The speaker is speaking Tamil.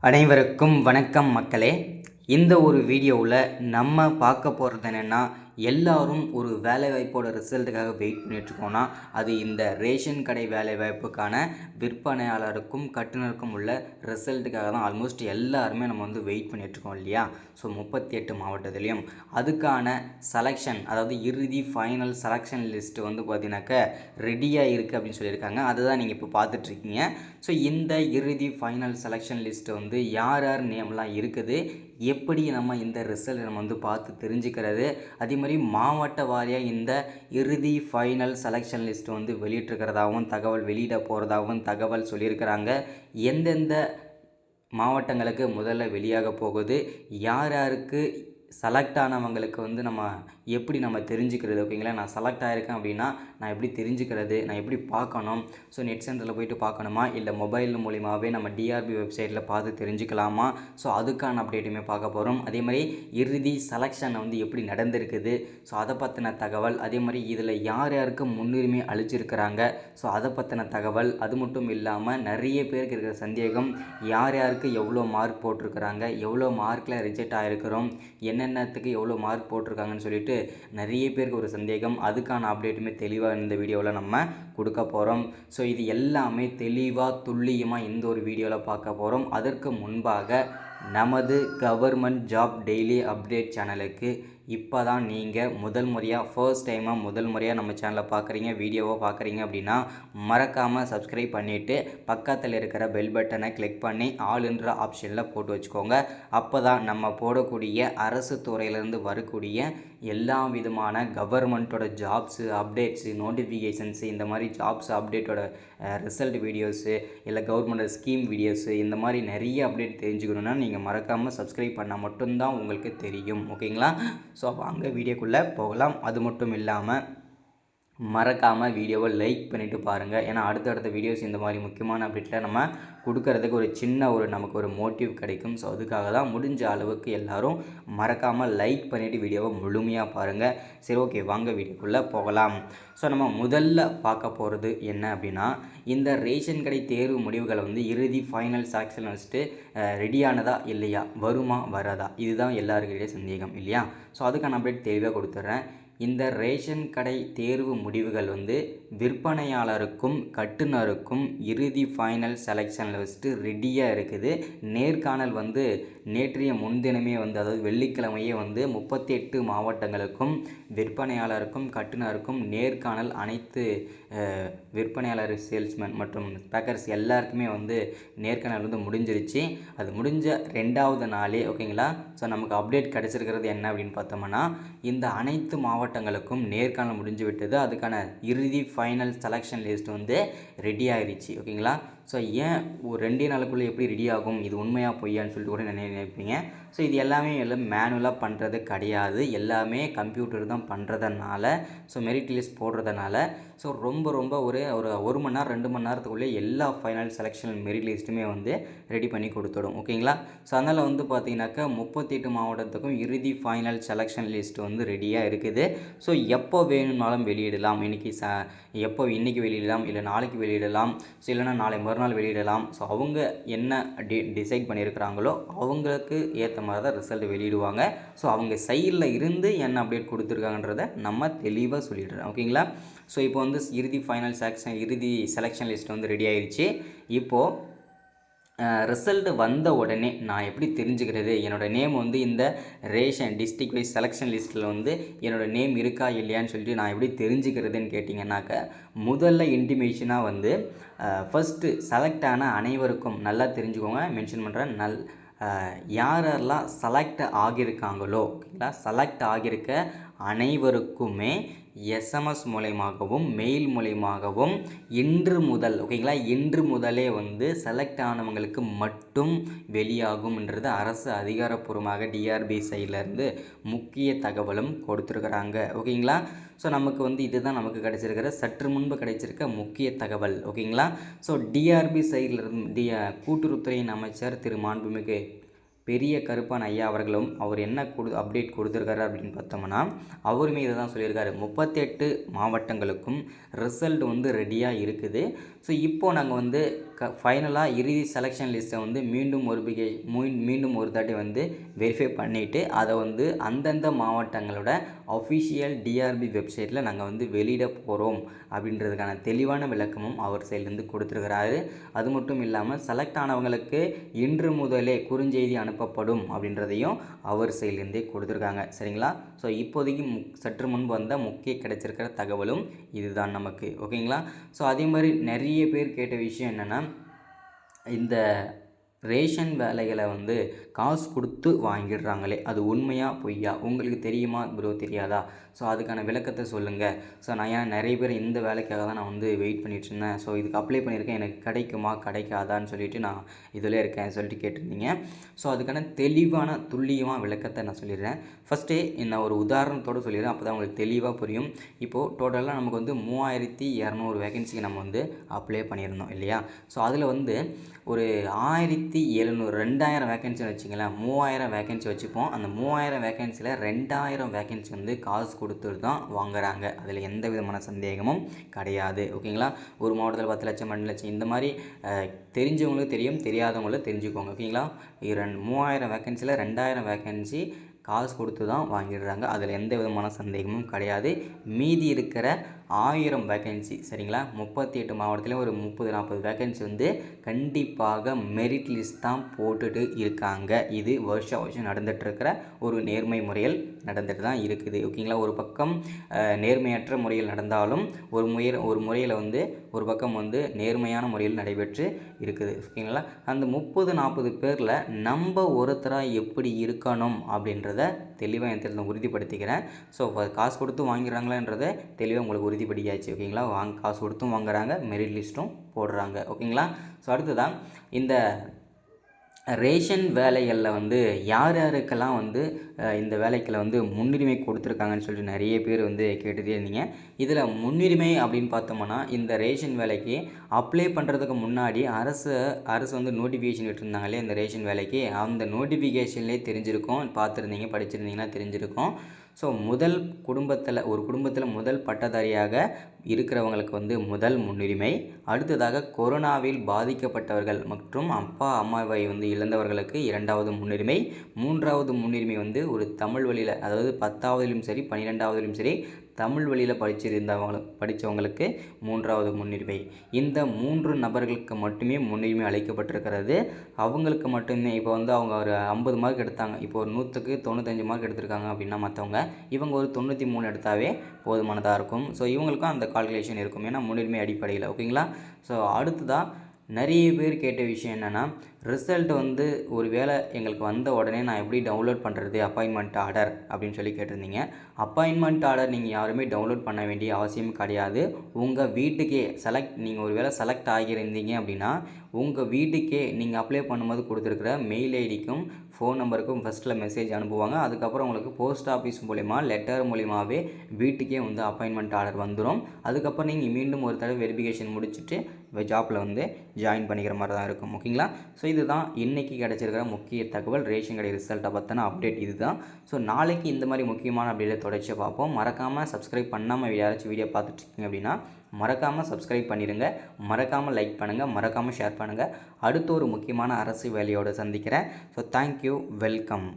அனைவருக்கும் வணக்கம் மக்களே. இந்த ஒரு வீடியோவில் நம்ம பார்க்க போகிறது என்னென்னா, எல்லாரும் ஒரு வேலைவாய்ப்போட ரிசல்ட்டுக்காக வெயிட் பண்ணிகிட்ருக்கோன்னா அது இந்த ரேஷன் கடை வேலைவாய்ப்புக்கான விற்பனையாளருக்கும் கட்டுனருக்கும் உள்ள ரிசல்ட்டுக்காக தான். ஆல்மோஸ்ட் எல்லாருமே நம்ம வெயிட் பண்ணிகிட்ருக்கோம் இல்லையா? ஸோ 38 மாவட்டத்துலேயும் அதுக்கான செலெக்ஷன், அதாவது இறுதி ஃபைனல் செலெக்ஷன் லிஸ்ட்டு பார்த்தீங்கன்னாக்கா ரெடியாக இருக்குது அப்படின்னு சொல்லியிருக்காங்க. அதுதான் நீங்கள் இப்போ பார்த்துட்ருக்கீங்க. ஸோ இந்த இறுதி ஃபைனல் செலெக்ஷன் லிஸ்ட்டு யார் யார் நேம்லாம் இருக்குது, எப்படி நம்ம இந்த ரிசல்ட் நம்ம பார்த்து தெரிஞ்சுக்கிறது, அதே மாதிரி மாவட்ட வாரியாக இந்த இறுதி ஃபைனல் செலெக்ஷன் லிஸ்ட்டு வெளியிட்டிருக்கிறதாகவும் தகவல் வெளியிட போகிறதாகவும் தகவல் சொல்லியிருக்கிறாங்க. எந்தெந்த மாவட்டங்களுக்கு முதல்ல வெளியாக போகுது, யார் யாருக்கு செலக்ட் ஆனவங்களுக்கு நம்ம எப்படி நம்ம தெரிஞ்சுக்கிறது, ஓகேங்களா? நான் செலக்ட் ஆகிருக்கேன் அப்படின்னா நான் எப்படி தெரிஞ்சுக்கிறது, நான் எப்படி பார்க்கணும், ஸோ நெட் சென்டரில் போய்ட்டு பார்க்கணுமா, இல்லை மொபைல் மூலிமாவே நம்ம டிஆர்பி வெப்சைட்டில் பார்த்து தெரிஞ்சுக்கலாமா, ஸோ அதுக்கான அப்டேட்டுமே பார்க்க போகிறோம். அதே மாதிரி இறுதி செலெக்ஷன் எப்படி நடந்திருக்குது, ஸோ அதை பற்றின தகவல், அதே மாதிரி இதில் யார் யாருக்கு முன்னுரிமை அளிச்சிருக்கிறாங்க, ஸோ அதை பற்றின தகவல். அது மட்டும் இல்லாமல் நிறைய பேருக்கு இருக்கிற சந்தேகம், யார் யாருக்கு எவ்வளோ மார்க் போட்டிருக்கிறாங்க, எவ்வளோ மார்க்கில் ரிஜெக்ட் ஆகிருக்கிறோம், என்னென்னத்துக்கு எவ்வளோ மார்க் போட்டிருக்காங்கன்னு சொல்லிட்டு நிறைய பேருக்கு ஒரு சந்தேகம். அதுக்கான அப்டேட்டுமே தெளிவாக இந்த வீடியோவில் நம்ம கொடுக்க போகிறோம். ஸோ இது எல்லாமே தெளிவாக துல்லியமாக இந்த ஒரு வீடியோவில் பார்க்க போகிறோம். அதற்கு முன்பாக நமது கவர்மெண்ட் ஜாப் டெய்லி அப்டேட் சேனலுக்கு இப்போ தான் நீங்கள் முதல் முறையாக நம்ம சேனலை பார்க்குறீங்க, வீடியோவை பார்க்குறீங்க அப்படின்னா மறக்காமல் சப்ஸ்கிரைப் பண்ணிவிட்டு பக்கத்தில் இருக்கிற பெல் பட்டனை கிளிக் பண்ணி ஆல் என்ற ஆப்ஷனில் போட்டு வச்சுக்கோங்க. அப்போ தான் நம்ம போடக்கூடிய அரசு துறையிலேருந்து வரக்கூடிய எல்லா விதமான கவர்மெண்ட்டோட ஜாப்ஸு அப்டேட்ஸு நோட்டிஃபிகேஷன்ஸு, இந்த மாதிரி ஜாப்ஸ் அப்டேட்டோட ரிசல்ட் வீடியோஸு, இல்லை கவர்மெண்ட் ஸ்கீம் வீடியோஸு, இந்த மாதிரி நிறைய அப்டேட் தெரிஞ்சுக்கணுன்னா நீங்கள் மறக்காமல் சப்ஸ்கிரைப் பண்ணால் மட்டும்தான் உங்களுக்கு தெரியும், ஓகேங்களா? ஸோ வாங்க வீடியோக்குள்ளே போகலாம். அது மட்டும் இல்லாமல் மறக்காமல் வீடியோவை லைக் பண்ணிவிட்டு பாருங்கள். ஏன்னா அடுத்தடுத்த வீடியோஸ் இந்த மாதிரி முக்கியமான அப்டேட்டில் நம்ம கொடுக்கறதுக்கு ஒரு சின்ன நமக்கு ஒரு மோட்டிவ் கிடைக்கும். ஸோ அதுக்காக தான் முடிஞ்ச அளவுக்கு எல்லோரும் மறக்காமல் லைக் பண்ணிவிட்டு வீடியோவை முழுமையாக பாருங்கள். சரி, ஓகே, வாங்க வீடியோக்குள்ளே போகலாம். ஸோ நம்ம முதல்ல பார்க்க போகிறது என்ன அப்படின்னா, இந்த ரேஷன் கடை தேர்வு முடிவுகளை இறுதி ஃபைனல் செலெக்ஷன் வச்சுட்டு ரெடியானதா இல்லையா, வருமா வராதா, இதுதான் எல்லாருக்கிட்டே சந்தேகம் இல்லையா? ஸோ அதுக்கான அப்டேட் தெளிவாக கொடுத்துட்றேன். இந்த ரேஷன் கடை தேர்வு முடிவுகள் விற்பனையாளருக்கும் கட்டுனருக்கும் இறுதி ஃபைனல் செலெக்ஷன் லிஸ்ட்டு ரெடியாக இருக்குது. நேர்காணல் நேற்றைய முன்தினமே அதாவது வெள்ளிக்கிழமையே 38 மாவட்டங்களுக்கும் விற்பனையாளருக்கும் கட்டுனருக்கும் நேர்காணல் அனைத்து விற்பனையாளர் சேல்ஸ்மேன் மற்றும் பேக்கர்ஸ் எல்லாருக்குமே நேர்காணல் முடிஞ்சிருச்சு. அது முடிஞ்ச 2வது நாளே, ஓகேங்களா? ஸோ நமக்கு அப்டேட் கிடச்சிருக்கிறது என்ன அப்படின்னு பார்த்தோம்னா, இந்த அனைத்து மாவட்டங்களுக்கும் நேர்காணல் முடிஞ்சு விட்டது. அதுக்கான இறுதி ஃபைனல் செலெக்ஷன் லிஸ்ட் ரெடி ஆகிடுச்சு, ஓகேங்களா? ஸோ ஏன் ஒரு 2 நாளுக்குள்ளே எப்படி ரெடி ஆகும், இது உண்மையாக பொய்யான்னு சொல்லிட்டு கூட நினைப்பீங்க. ஸோ இது எல்லாமே மேனுவலாக பண்ணுறது கிடையாது, எல்லாமே கம்ப்யூட்டர் தான் பண்ணுறதுனால, ஸோ மெரிட் லிஸ்ட் போடுறதுனால ஸோ ரொம்ப ஒரு மணி நேரம் 2 மணி நேரத்துக்குள்ளே எல்லா ஃபைனல் செலெக்ஷன் மெரிட் லிஸ்ட்டுமே ரெடி பண்ணி கொடுத்துடும், ஓகேங்களா? ஸோ அதனால் பார்த்தீங்கன்னாக்கா 38 மாவட்டத்துக்கும் இறுதி ஃபைனல் செலெக்ஷன் லிஸ்ட்டு ரெடியாக இருக்குது. ஸோ எப்போ வேணும்னாலும் வெளியிடலாம். இன்றைக்கி வெளியிடலாம், இல்லை நாளைக்கு வெளியிடலாம், ஸோ இல்லைனா நாளை மறுநாள் வெளியிடலாம். ஸோ அவங்க என்ன டிசைட் பண்ணியிருக்கிறாங்களோ அவங்களுக்கு ஏற்ற மாதிரி தான் ரிசல்ட் வெளியிடுவாங்க. ஸோ அவங்க சைடில் இருந்து என்ன அப்டேட் கொடுத்துருக்காங்கன்றதை நம்ம தெளிவாக சொல்லிடுறேன், ஓகேங்களா? ஸோ இப்போ இறுதி ஃபைனல் இறுதி செலெக்ஷன் லிஸ்ட் ரெடி ஆயிடுச்சு. இப்போது ரிசல்ட் வந்த உடனே நான் எப்படி தெரிஞ்சுக்கிறது, என்னோடய நேம் இந்த ரேஷன் டிஸ்ட்ரிக்ட் வைஸ் செலெக்ஷன் லிஸ்ட்டில் என்னோடய நேம் இருக்கா இல்லையான்னு சொல்லிட்டு நான் எப்படி தெரிஞ்சுக்கிறதுன்னு கேட்டிங்கன்னாக்க, முதல்ல இன்டிமேஷனாக ஃபஸ்ட்டு செலக்ட் ஆன அனைவருக்கும் நல்லா தெரிஞ்சுக்கோங்க, மென்ஷன் பண்ணுறேன். யாரெல்லாம் செலக்ட் ஆகியிருக்காங்களோ, ஓகேங்களா, செலக்ட் ஆகியிருக்க அனைவருக்குமே எஸ்எம்எஸ் மூலயமாகவும் மெயில் மூலயமாகவும் இன்று முதல், ஓகேங்களா, இன்று முதலே செலக்ட் ஆனவங்களுக்கு மட்டும் வெளியாகும்ன்றது அரசு அதிகாரப்பூர்வமாக டிஆர்பி சைட்லேருந்து முக்கிய தகவலும் கொடுத்துருக்குறாங்க, ஓகேங்களா? ஸோ நமக்கு இதுதான் நமக்கு கிடைச்சிருக்கிற சற்று முன்பு கிடைச்சிருக்க முக்கிய தகவல், ஓகேங்களா? ஸோ டிஆர்பி சைட்லேருந்து கூட்டுறவுத்துறையின் அமைச்சர் திரு மாண்புமிகு பெரிய கருப்பான் ஐயா அவர்களும் அவர் என்ன அப்டேட் கொடுத்துருக்காரு அப்படின்னு பார்த்தோம்னா, அவருமே இதை தான் சொல்லியிருக்காரு. 38 மாவட்டங்களுக்கும் ரிசல்ட் ரெடியாக இருக்குது. ஸோ இப்போது நாங்கள் வந்து ஃபைனலாக இறுதி செலெக்ஷன் லிஸ்ட்டை வந்து மீண்டும் ஒரு தாட்டி வந்து வெரிஃபை பண்ணிவிட்டு அதை வந்து அந்தந்த மாவட்டங்களோட அஃபிஷியல் டிஆர்பி வெப்சைட்டில் நாங்கள் வந்து வெளியிட போகிறோம் அப்படின்றதுக்கான தெளிவான விளக்கமும் அவர் சைட்லேருந்து கொடுத்துருக்கிறாரு. அது மட்டும் இல்லாமல் செலக்ட் ஆனவங்களுக்கு இன்று முதலே குறுஞ்செய்தி அனுப்பப்படும் அப்படின்றதையும் அவர் சைட்லேருந்தே கொடுத்துருக்காங்க. சரிங்களா? ஸோ இப்போதைக்கு சற்று முன்பு வந்த முக்கிய கிடைச்சிருக்கிற தகவலும் இதுதான் நமக்கு. ஓகேங்களா? ஸோ அதே மாதிரி நிறைய பேர் கேட்ட விஷயம் என்னென்னா, இந்த ரேஷன் வேலைகளை வந்து காசு கொடுத்து வாங்கிடுறாங்களே, அது உண்மையா பொய்யா? உங்களுக்கு தெரியுமா ப்ரோ, தெரியாதா? ஸோ அதுக்கான விளக்கத்தை சொல்லுங்கள். ஸோ நான் ஏன் நிறைய பேர் இந்த வேலைக்காக தான் நான் வந்து வெயிட் பண்ணிகிட்ருந்தேன், ஸோ இதுக்கு அப்ளை பண்ணியிருக்கேன், எனக்கு கிடைக்குமா கிடைக்காதான்னு சொல்லிட்டு நான் இதில் இருக்கேன் சொல்லிட்டு கேட்டிருந்தீங்க. ஸோ அதுக்கான தெளிவான துல்லியமாக விளக்கத்தை நான் சொல்லிடுறேன். ஃபஸ்ட்டே நான் ஒரு உதாரணத்தோடு சொல்லிடுறேன், அப்போ தான் உங்களுக்கு தெளிவாக புரியும். இப்போது டோட்டலாக நமக்கு வந்து 3200 வேகன்சிக்கு நம்ம வந்து அப்ளை பண்ணியிருந்தோம் இல்லையா? ஸோ அதில் வந்து ஒரு 1700 2000 வேகன்சி வச்சுங்களேன், 3000 வேகன்சி வச்சுப்போம். அந்த 3000 வேகன்சியில் 2000 வேகன்சி வந்து காசு கொடுத்துட்டு தான் வாங்குறாங்க. அதில் எந்த விதமான சந்தேகமும் கிடையாது. ஓகேங்களா? ஒரு மாவட்டத்தில் 10 லட்சம் 2 லட்சம் இந்த மாதிரி தெரிஞ்சவங்களுக்கு தெரியும், தெரியாதவங்களும் தெரிஞ்சுக்கோங்க. ஓகேங்களா? 3000 வேகன்சியில் 2000 வேகன்சி காசு கொடுத்து தான் வாங்கிடுறாங்க. அதில் எந்த விதமான சந்தேகமும் கிடையாது. மீதி இருக்கிற 1000 வேகன்சி, சரிங்களா, 38 மாவட்டத்துலேயும் ஒரு 30-40 வேகன்சி வந்து கண்டிப்பாக மெரிட் லிஸ்ட் தான் போட்டுட்டு இருக்காங்க. இது வருஷம் நடந்துகிட்ருக்கிற ஒரு நேர்மை முறையில் நடந்துட்டு தான் இருக்குது. ஓகேங்களா? ஒரு பக்கம் நேர்மையற்ற முறையில் நடந்தாலும் ஒரு முறையில் வந்து ஒரு பக்கம் வந்து நேர்மையான முறையில் நடைபெற்று இருக்குது. ஓகேங்களா? அந்த 30-40 பேரில் நம்ம ஒருத்தராக எப்படி இருக்கணும் அப்படின்றத தெளிவாக என் தெரிஞ்ச உறுதிப்படுத்திக்கிறேன். ஸோ காசு கொடுத்து வாங்கிறாங்களான்றதை தெளிவாக உங்களுக்கு உறுதிப்படுத்தியாச்சு. ஓகேங்களா? காசு கொடுத்தும் வாங்குறாங்க, மெரிட் லிஸ்ட்டும் போடுறாங்க. ஓகேங்களா? ஸோ அடுத்ததான் இந்த ரேஷன் வேலைகளில் வந்து யார் யாருக்கெல்லாம் வந்து இந்த வேலைக்கில் வந்து முன்னுரிமை கொடுத்துருக்காங்கன்னு சொல்லிட்டு நிறைய பேர் வந்து கேட்டுகிட்டே இருந்தீங்க. இதில் முன்னுரிமை அப்படின்னு பார்த்தோம்னா, இந்த ரேஷன் வேலைக்கு அப்ளை பண்ணுறதுக்கு முன்னாடி அரசு வந்து நோட்டிஃபிகேஷன் விட்டுருந்தாங்க இல்லையா இந்த ரேஷன் வேலைக்கு, அந்த நோட்டிஃபிகேஷன்லேயே தெரிஞ்சிருக்கும், பார்த்துருந்தீங்க, படிச்சிருந்தீங்கன்னா தெரிஞ்சிருக்கும். ஸோ ஒரு குடும்பத்தில் முதல் பட்டதாரியாக இருக்கிறவங்களுக்கு வந்து முதல் முன்னுரிமை. அடுத்ததாக கொரோனாவில் பாதிக்கப்பட்டவர்கள் மற்றும் அப்பா அம்மாவை வந்து இழந்தவர்களுக்கு 2வது முன்னுரிமை. 3வது முன்னுரிமை வந்து ஒரு தமிழ் வழியில், அதாவது 10ஆவதுலையும் சரி 12ஆவதுலையும் சரி தமிழ் வழியில் படித்தவங்களுக்கு 3வது முன்னுரிமை. இந்த 3 நபர்களுக்கு மட்டுமே முன்னுரிமை அளிக்கப்பட்டிருக்கிறது. அவங்களுக்கு மட்டுமே இப்போ வந்து அவங்க ஒரு 50 மார்க் எடுத்தாங்க, இப்போ ஒரு 100க்கு 95 மார்க் எடுத்திருக்காங்க அப்படின்னா மற்றவங்க, இவங்க ஒரு 93 எடுத்தாவே போதுமானதாக இருக்கும். ஸோ இவங்களுக்கும் அந்த கால்குலேஷன் இருக்கும், ஏன்னா முன்னுரிமை அடிப்படையில். ஓகேங்களா? ஸோ அடுத்ததாக நிறைய பேர் கேட்ட விஷயம் என்னென்னா, ரிசல்ட் வந்து ஒரு வேளை எங்களுக்கு வந்த உடனே நான் எப்படி டவுன்லோட் பண்ணுறது அப்பாயின்மெண்ட் ஆர்டர் அப்படின்னு சொல்லி கேட்டிருந்தீங்க. அப்பாயின்மெண்ட் ஆர்டர் நீங்கள் யாருமே டவுன்லோட் பண்ண வேண்டிய அவசியம் கிடையாது. உங்கள் வீட்டுக்கே நீங்கள் ஒரு வேளை செலக்ட் ஆகியிருந்தீங்க அப்படின்னா உங்கள் வீட்டுக்கே நீங்கள் அப்ளை பண்ணும்போது கொடுத்துருக்குற மெயில் ஐடிக்கும் ஃபோன் நம்பருக்கும் ஃபஸ்ட்டில் மெசேஜ் அனுப்புவாங்க. அதுக்கப்புறம் உங்களுக்கு போஸ்ட் ஆஃபீஸ் மூலிமா லெட்டர் மூலிமாவே வீட்டுக்கே வந்து அப்பாயின்மெண்ட் ஆர்டர் வந்துடும். அதுக்கப்புறம் நீங்கள் மீண்டும் ஒரு தடவை வெரிஃபிகேஷன் முடிச்சுட்டு ஜாப்பில் வந்து ஜாயின் பண்ணிக்கிற மாதிரி தான் இருக்கும். ஓகேங்களா? ஸோ இதுதான் இன்றைக்கி கிடச்சிருக்கிற முக்கிய தகவல், ரேஷன் கடை ரிசல்ட்டை பற்றின அப்டேட் இதுதான். ஸோ நாளைக்கு இந்த மாதிரி முக்கியமான அப்டேட்டை தொடர்ச்சி பார்ப்போம். மறக்காமல் சப்ஸ்கிரைப் பண்ணாமல் யாராச்சும் வீடியோ பார்த்துட்ருக்கீங்க அப்படின்னா மறக்காமல் சப்ஸ்கிரைப் பண்ணிடுங்க, மறக்காமல் லைக் பண்ணுங்கள், மறக்காமல் ஷேர் பண்ணுங்கள். அடுத்த ஒரு முக்கியமான அரசு வேலையோடு சந்திக்கிறேன். So thank you, welcome.